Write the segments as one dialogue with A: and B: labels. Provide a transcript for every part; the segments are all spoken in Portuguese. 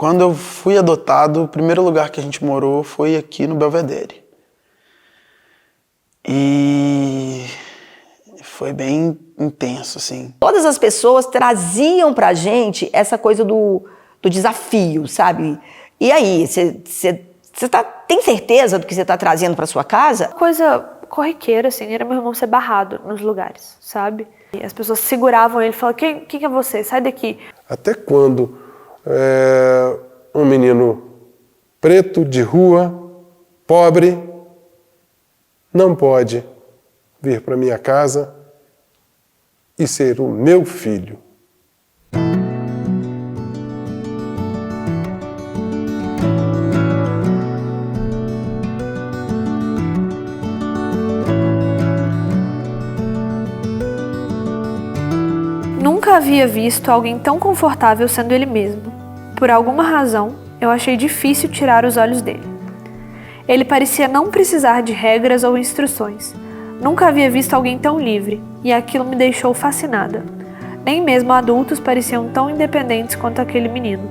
A: Quando eu fui adotado, o primeiro lugar que a gente morou foi aqui no Belvedere. E foi bem intenso, assim.
B: Todas as pessoas traziam pra gente essa coisa do desafio, sabe? E aí, você tem certeza do que você tá trazendo pra sua casa?
C: Coisa corriqueira, assim, era meu irmão ser barrado nos lugares, sabe? E as pessoas seguravam ele e falavam, quem é você? Sai daqui.
D: Até quando um menino preto, de rua, pobre, não pode vir para minha casa e ser o meu filho?
C: Nunca havia visto alguém tão confortável sendo ele mesmo. Por alguma razão, eu achei difícil tirar os olhos dele. Ele parecia não precisar de regras ou instruções. Nunca havia visto alguém tão livre, e aquilo me deixou fascinada. Nem mesmo adultos pareciam tão independentes quanto aquele menino.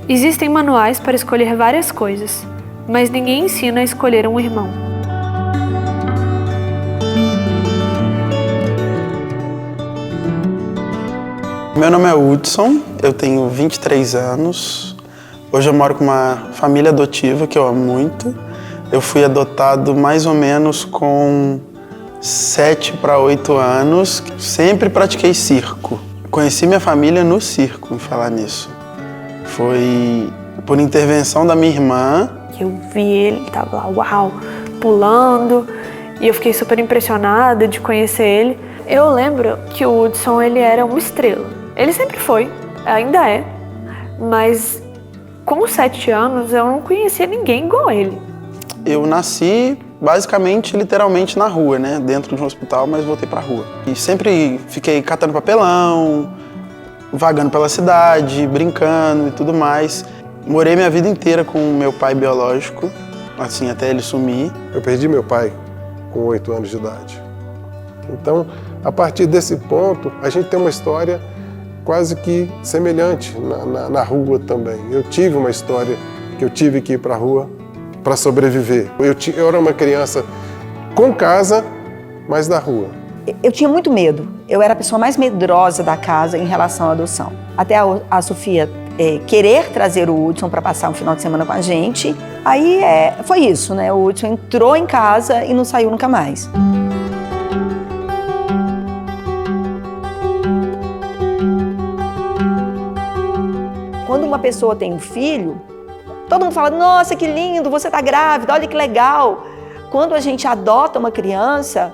C: Existem manuais para escolher várias coisas, mas ninguém ensina a escolher um irmão.
A: Meu nome é Hudson, eu tenho 23 anos. Hoje eu moro com uma família adotiva que eu amo muito. Eu fui adotado mais ou menos com 7 para 8 anos. Sempre pratiquei circo. Conheci minha família no circo, em falar nisso. Foi por intervenção da minha irmã.
C: Eu vi ele tava lá, uau, pulando, e eu fiquei super impressionada de conhecer ele. Eu lembro que o Hudson, ele era uma estrela. Ele sempre foi, ainda é, mas com 7 anos eu não conhecia ninguém igual ele.
A: Eu nasci basicamente, literalmente na rua, né? Dentro de um hospital, mas voltei pra rua. E sempre fiquei catando papelão, vagando pela cidade, brincando e tudo mais. Morei minha vida inteira com o meu pai biológico, assim, até ele sumir.
D: Eu perdi meu pai com 8 anos de idade. Então, a partir desse ponto, a gente tem uma história quase que semelhante na rua também. Eu tive uma história que eu tive que ir para a rua para sobreviver. Eu era uma criança com casa, mas da rua.
B: Eu tinha muito medo. Eu era a pessoa mais medrosa da casa em relação à adoção. Até a Sofia querer trazer o Hudson para passar um final de semana com a gente. Aí foi isso, né? O Hudson entrou em casa e não saiu nunca mais. Quando uma pessoa tem um filho, todo mundo fala, nossa, que lindo, você tá grávida, olha que legal. Quando a gente adota uma criança,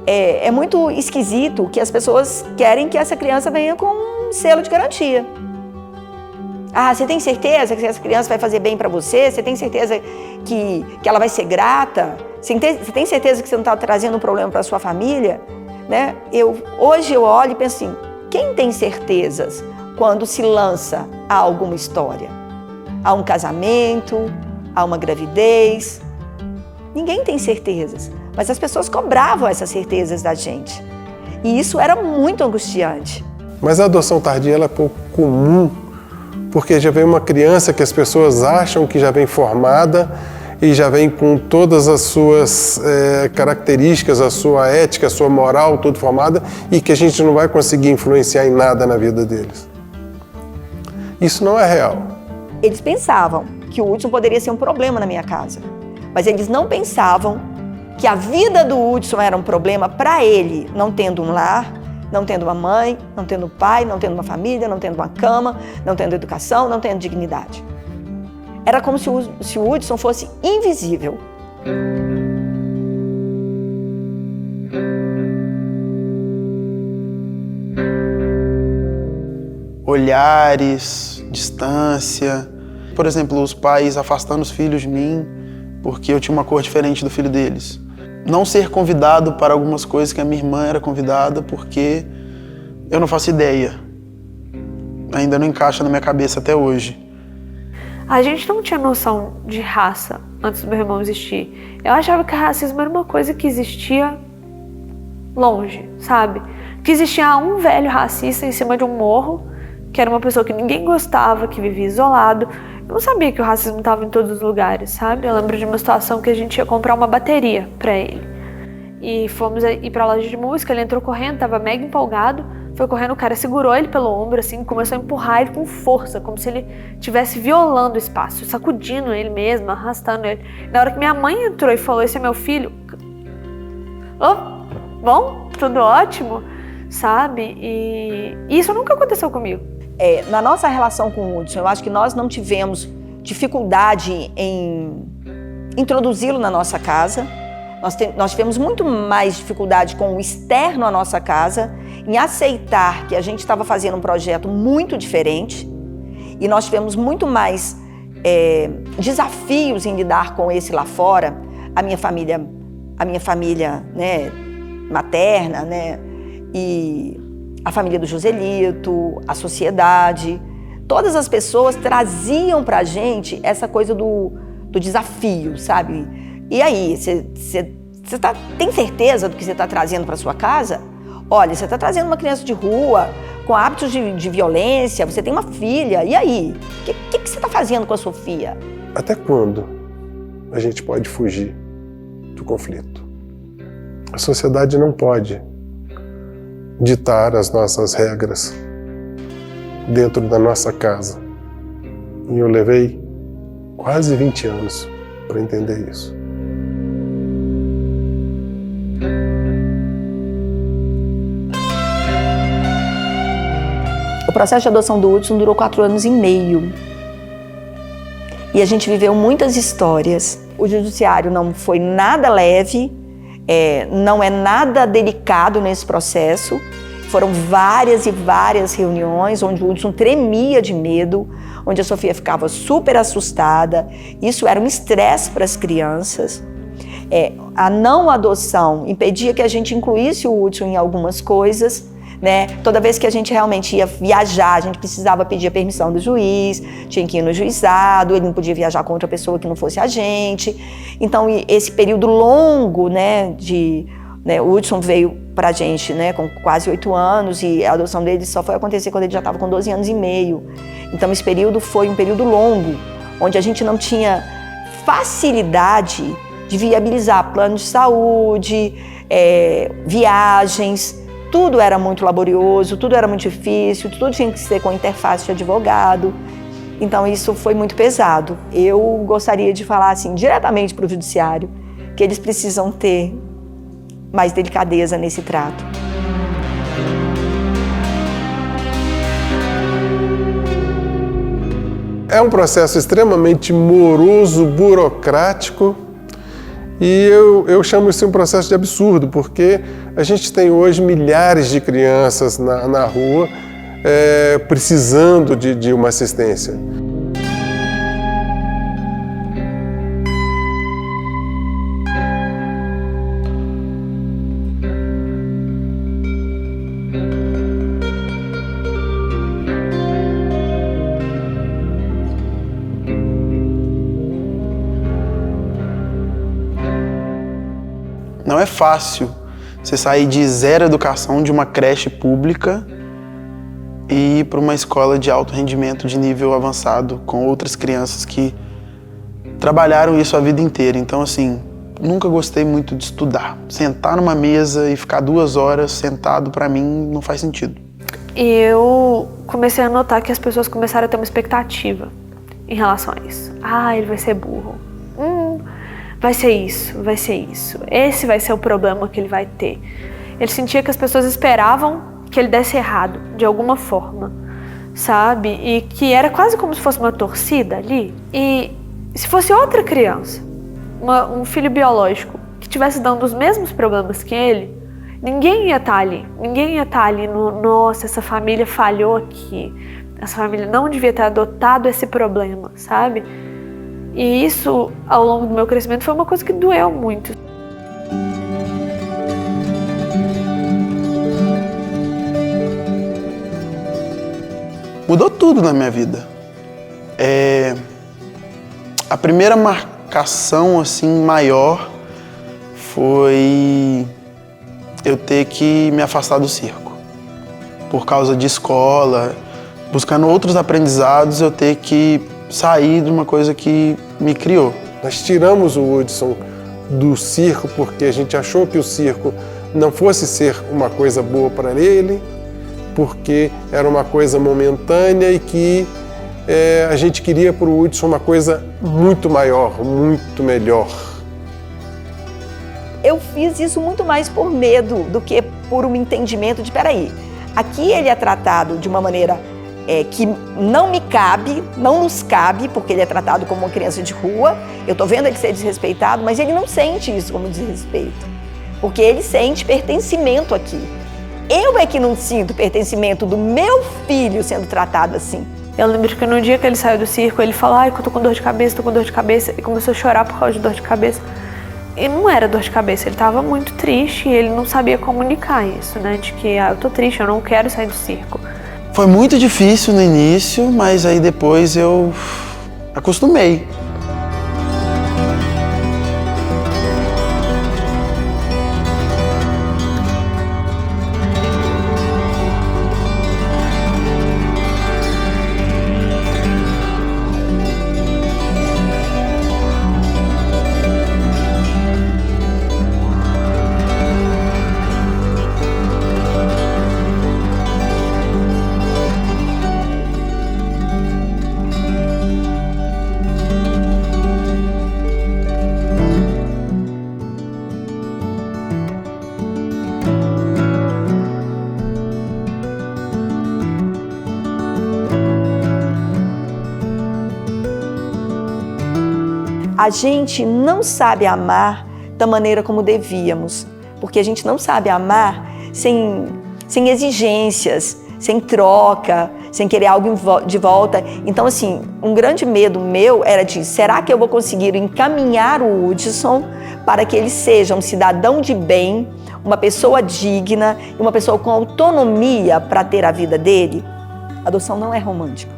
B: é muito esquisito que as pessoas querem que essa criança venha com um selo de garantia. Ah, você tem certeza que essa criança vai fazer bem para você? Você tem certeza que ela vai ser grata? Você tem certeza que você não está trazendo um problema para a sua família? Né? Hoje eu olho e penso assim, quem tem certezas quando se lança a alguma história? A um casamento, a uma gravidez? Ninguém tem certezas, mas as pessoas cobravam essas certezas da gente. E isso era muito angustiante.
D: Mas a adoção tardia ela é pouco comum, porque já vem uma criança que as pessoas acham que já vem formada e já vem com todas as suas características, a sua ética, a sua moral, tudo formada, e que a gente não vai conseguir influenciar em nada na vida deles. Isso não é real.
B: Eles pensavam que o Hudson poderia ser um problema na minha casa, mas eles não pensavam que a vida do Hudson era um problema para ele, não tendo um lar, não tendo uma mãe, não tendo um pai, não tendo uma família, não tendo uma cama, não tendo educação, não tendo dignidade. Era como se o Hudson fosse invisível.
A: Olhares, distância. Por exemplo, os pais afastando os filhos de mim porque eu tinha uma cor diferente do filho deles. Não ser convidado para algumas coisas que a minha irmã era convidada porque eu não faço ideia. Ainda não encaixa na minha cabeça até hoje.
C: A gente não tinha noção de raça antes do meu irmão existir. Eu achava que racismo era uma coisa que existia longe, sabe? Que existia um velho racista em cima de um morro que era uma pessoa que ninguém gostava, que vivia isolado. Eu não sabia que o racismo estava em todos os lugares, sabe? Eu lembro de uma situação que a gente ia comprar uma bateria para ele. E fomos ir pra loja de música, ele entrou correndo, tava mega empolgado. Foi correndo, o cara segurou ele pelo ombro, assim, começou a empurrar ele com força, como se ele estivesse violando o espaço, sacudindo ele mesmo, arrastando ele. Na hora que minha mãe entrou e falou, esse é meu filho. Oh, bom, tudo ótimo, sabe? E isso nunca aconteceu comigo.
B: Na nossa relação com o Hudson, eu acho que nós não tivemos dificuldade em introduzi-lo na nossa casa. Nós tivemos muito mais dificuldade com o externo à nossa casa, em aceitar que a gente estava fazendo um projeto muito diferente, e nós tivemos muito mais desafios em lidar com esse lá fora. A minha família, né, materna, né, e a família do Joselito, a sociedade, todas as pessoas traziam pra gente essa coisa do desafio, sabe? E aí, você tem certeza do que você está trazendo para sua casa? Olha, você está trazendo uma criança de rua, com hábitos de violência, você tem uma filha, e aí? O que você está fazendo com a sua filha?
D: Até quando a gente pode fugir do conflito? A sociedade não pode ditar as nossas regras dentro da nossa casa. E eu levei quase 20 anos para entender isso.
B: O processo de adoção do Hudson durou 4 anos e meio. E a gente viveu muitas histórias. O judiciário não foi nada leve, não é nada delicado nesse processo. Foram várias e várias reuniões onde o Hudson tremia de medo, onde a Sofia ficava super assustada. Isso era um estresse para as crianças. A não adoção impedia que a gente incluísse o Hudson em algumas coisas, né? Toda vez que a gente realmente ia viajar, a gente precisava pedir a permissão do juiz, tinha que ir no juizado, ele não podia viajar com outra pessoa que não fosse a gente. Então, esse período longo, né, o Hudson veio pra gente, né, com quase 8 anos, e a adoção dele só foi acontecer quando ele já estava com 12 anos e meio. Então, esse período foi um período longo, onde a gente não tinha facilidade de viabilizar plano de saúde, viagens. Tudo era muito laborioso, tudo era muito difícil, tudo tinha que ser com interface de advogado. Então isso foi muito pesado. Eu gostaria de falar assim, diretamente para o judiciário, que eles precisam ter mais delicadeza nesse trato.
D: É um processo extremamente moroso, burocrático, e eu chamo isso de um processo de absurdo, porque a gente tem hoje milhares de crianças na rua precisando de uma assistência.
A: Não é fácil você sair de zero educação de uma creche pública e ir para uma escola de alto rendimento de nível avançado com outras crianças que trabalharam isso a vida inteira. Então, assim, nunca gostei muito de estudar. Sentar numa mesa e ficar 2 horas sentado, para mim, não faz sentido.
C: E eu comecei a notar que as pessoas começaram a ter uma expectativa em relação a isso. Ele vai ser burro. Vai ser isso, vai ser isso. Esse vai ser o problema que ele vai ter. Ele sentia que as pessoas esperavam que ele desse errado, de alguma forma, sabe? E que era quase como se fosse uma torcida ali. E se fosse outra criança, um filho biológico, que estivesse dando os mesmos problemas que ele, ninguém ia estar ali. Ninguém ia estar ali no, nossa, essa família falhou aqui. Essa família não devia ter adotado esse problema, sabe? E isso, ao longo do meu crescimento, foi uma coisa que doeu muito.
A: Mudou tudo na minha vida. A primeira marcação assim maior foi eu ter que me afastar do circo. Por causa de escola, buscando outros aprendizados, eu ter que sair de uma coisa que me criou.
D: Nós tiramos o Hudson do circo porque a gente achou que o circo não fosse ser uma coisa boa para ele, porque era uma coisa momentânea e que a gente queria para o Hudson uma coisa muito maior, muito melhor.
B: Eu fiz isso muito mais por medo do que por um entendimento de, peraí, aqui ele é tratado de uma maneira que não me cabe, não nos cabe, porque ele é tratado como uma criança de rua. Eu tô vendo ele ser desrespeitado, mas ele não sente isso como desrespeito, porque ele sente pertencimento aqui. Eu é que não sinto pertencimento do meu filho sendo tratado assim.
C: Eu lembro que no dia que ele saiu do circo, ele falou, ai, que eu tô com dor de cabeça, e começou a chorar por causa de dor de cabeça. E não era dor de cabeça, ele tava muito triste e ele não sabia comunicar isso, né? De que, eu tô triste, eu não quero sair do circo.
A: Foi muito difícil no início, mas aí depois eu acostumei.
B: A gente não sabe amar da maneira como devíamos, porque a gente não sabe amar sem exigências, sem troca, sem querer algo de volta. Então, assim, um grande medo meu era de, será que eu vou conseguir encaminhar o Hudson para que ele seja um cidadão de bem, uma pessoa digna, uma pessoa com autonomia para ter a vida dele? Adoção não é romântico,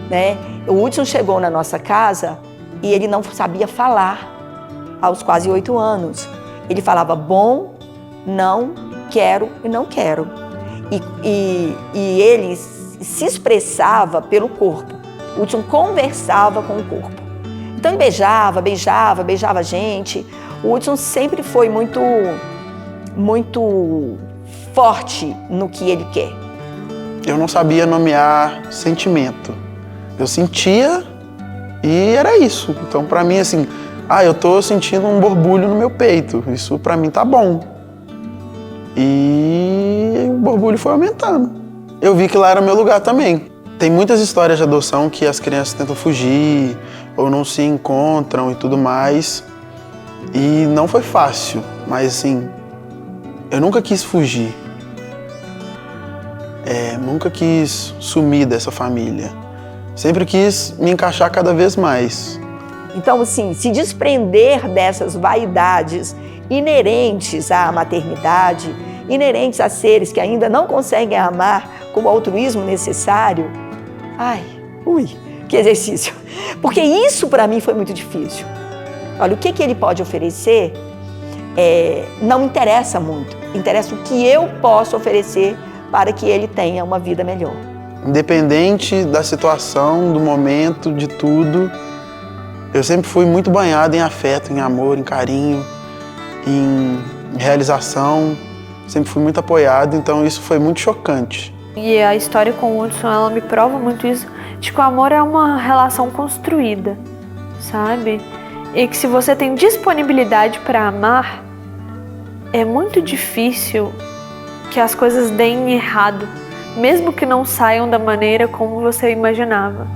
B: né? O Hudson chegou na nossa casa e ele não sabia falar aos quase 8 anos. Ele falava bom, não, quero e não quero. E ele se expressava pelo corpo. O Hudson conversava com o corpo. Então ele beijava a gente. O Hudson sempre foi muito forte no que ele quer.
A: Eu não sabia nomear sentimento. Eu sentia e era isso. Então, pra mim, assim, eu tô sentindo um borbulho no meu peito. Isso pra mim tá bom. E o borbulho foi aumentando. Eu vi que lá era o meu lugar também. Tem muitas histórias de adoção que as crianças tentam fugir ou não se encontram e tudo mais. E não foi fácil, mas assim, eu nunca quis fugir. Nunca quis sumir dessa família. Sempre quis me encaixar cada vez mais.
B: Então, assim, se desprender dessas vaidades inerentes à maternidade, inerentes a seres que ainda não conseguem amar com o altruísmo necessário, que exercício. Porque isso para mim foi muito difícil. Olha, o que ele pode oferecer não interessa muito. Interessa o que eu posso oferecer para que ele tenha uma vida melhor.
A: Independente da situação, do momento, de tudo, eu sempre fui muito banhado em afeto, em amor, em carinho, em realização. Sempre fui muito apoiado, então isso foi muito chocante.
C: E a história com o Hudson, ela me prova muito isso, de que o amor é uma relação construída, sabe? E que se você tem disponibilidade para amar, é muito difícil que as coisas deem errado, mesmo que não saiam da maneira como você imaginava.